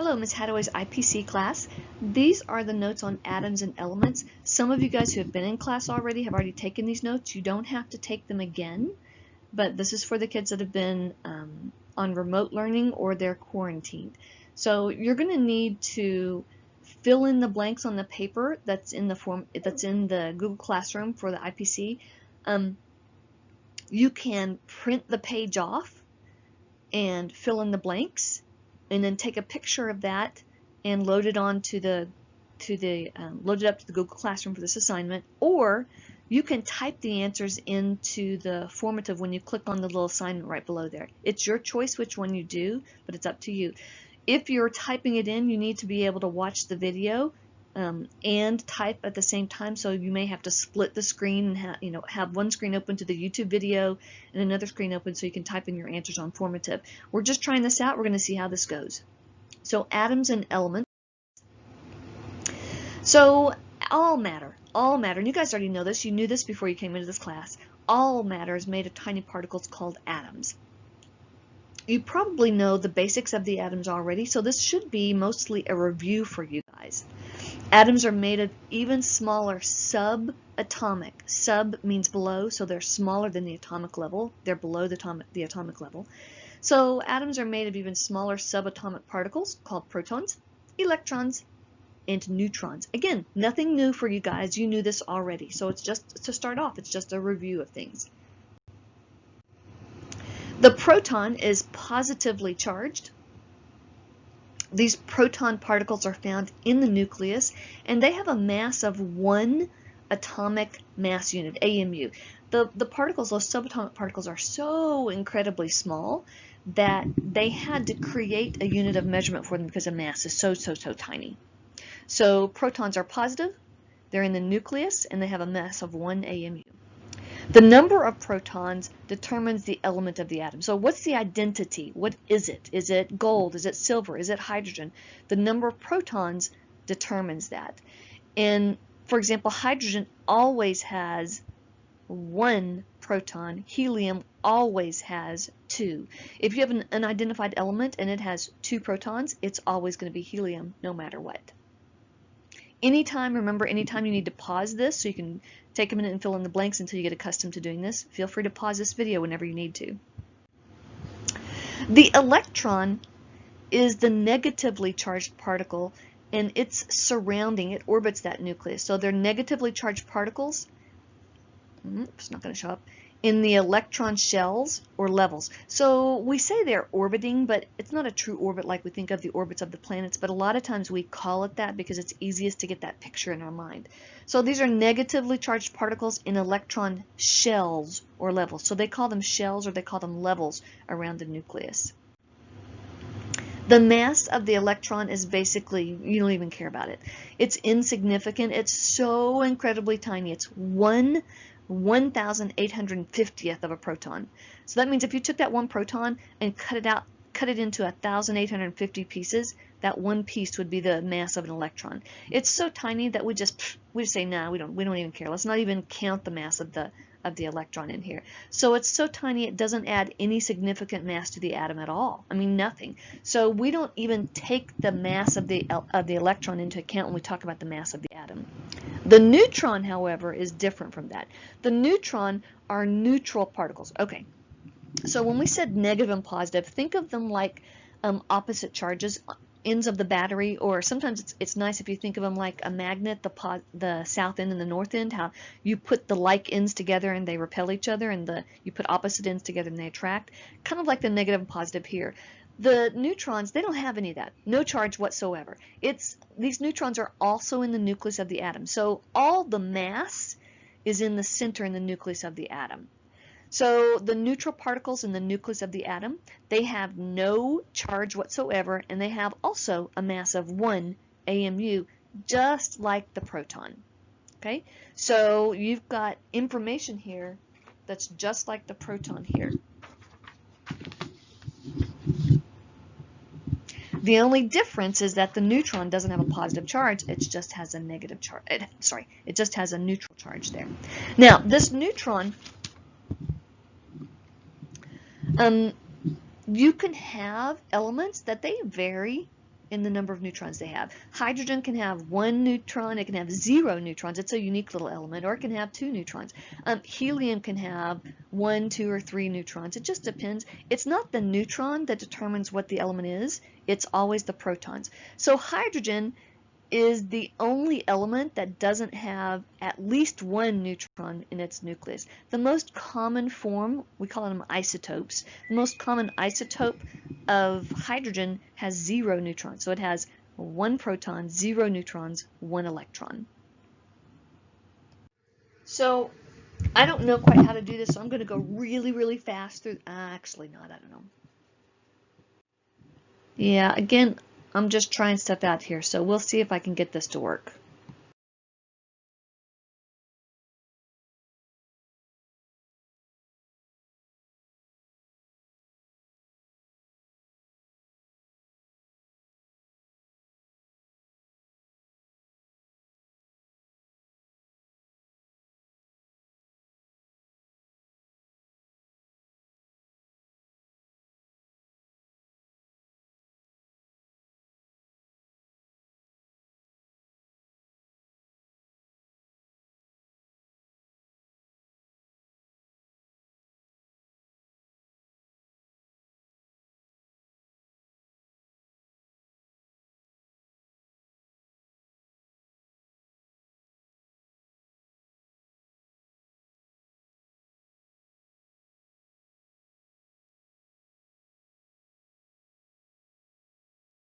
Hello, Ms. Hadaway's IPC class. These are the notes on atoms and elements. Some of you guys who have been in class already have already taken these notes. You don't have to take them again, but this is for the kids that have been on remote learning or they're quarantined. So you're going to need to fill in the blanks on the paper that's in the Google Classroom for the IPC. You can print the page off and fill in the blanks, and then take a picture of that and load it up to the Google Classroom for this assignment. Or you can type the answers into the formative when you click on the little assignment right below there. It's your choice which one you do, but it's up to you. If you're typing it in, you need to be able to watch the video and type at the same time, so you may have to split the screen and have one screen open to the YouTube video and another screen open so you can type in your answers on formative. We're just trying this out. We're going to see how this goes. So atoms and elements. So all matter, and you guys already know this. You knew this before you came into this class. All matter is made of tiny particles called atoms. You probably know the basics of the atoms already, so this should be mostly a review for you guys. Atoms are made of even smaller subatomic. Sub means below, so they're smaller than the atomic level. They're below the atomic level. So atoms are made of even smaller subatomic particles called protons, electrons, and neutrons. Again, nothing new for you guys. You knew this already. So it's just to start off, it's just a review of things. The proton is positively charged. These proton particles are found in the nucleus, and they have a mass of 1 atomic mass unit, AMU. The particles, those subatomic particles, are so incredibly small that they had to create a unit of measurement for them because the mass is so tiny. So protons are positive, they're in the nucleus, and they have a mass of 1 AMU. The number of protons determines the element of the atom. So what's the identity? What is it? Is it gold? Is it silver? Is it hydrogen? The number of protons determines that. And for example, hydrogen always has 1 proton. Helium always has 2. If you have an unidentified element and it has 2 protons, it's always going to be helium no matter what. Remember, anytime you need to pause this so you can take a minute and fill in the blanks until you get accustomed to doing this, feel free to pause this video whenever you need to. The electron is the negatively charged particle, and it's surrounding, it orbits that nucleus. So they're negatively charged particles, it's not going to show up, in the electron shells or levels. So we say they're orbiting, but it's not a true orbit like we think of the orbits of the planets, but a lot of times we call it that because it's easiest to get that picture in our mind. So these are negatively charged particles in electron shells or levels. So they call them shells or they call them levels around the nucleus. The mass of the electron is basically, you don't even care about it. It's insignificant. It's so incredibly tiny. It's 1/1850th of a proton. So that means if you took that 1 proton and cut it into 1,850 pieces, that 1 piece would be the mass of an electron. It's so tiny that we just say, nah, we don't even care. Let's not even count the mass of the electron in here. So it's so tiny it doesn't add any significant mass to the atom at all. I mean, nothing. So we don't even take the mass of the electron into account when we talk about the mass of the atom. The neutron, however, is different from that. The neutron are neutral particles. Okay, so when we said negative and positive, think of them like opposite charges, ends of the battery, or sometimes it's nice if you think of them like a magnet, the south end and the north end, how you put the like ends together and they repel each other, and you put opposite ends together and they attract, kind of like the negative and positive here. The neutrons, they don't have any of that, no charge whatsoever. These neutrons are also in the nucleus of the atom. So all the mass is in the center in the nucleus of the atom. So the neutral particles in the nucleus of the atom, they have no charge whatsoever, and they have also a mass of 1 AMU, just like the proton. Okay, so you've got information here that's just like the proton here. The only difference is that the neutron doesn't have a positive charge, it just has a negative charge. It just has a neutral charge there. Now, this neutron, you can have elements that they vary in the number of neutrons they have. Hydrogen can have 1 neutron, it can have 0 neutrons. It's a unique little element, or it can have 2 neutrons. Helium can have 1, 2, or 3 neutrons. It just depends. It's not the neutron that determines what the element is, it's always the protons. So hydrogen is the only element that doesn't have at least 1 neutron in its nucleus. The most common form, we call them isotopes, the most common isotope of hydrogen has 0 neutrons. So it has 1 proton, 0 neutrons, 1 electron. So I don't know quite how to do this, so I'm going to go really, really fast through. Actually not, I don't know. Yeah, again, I'm just trying stuff out here, so we'll see if I can get this to work.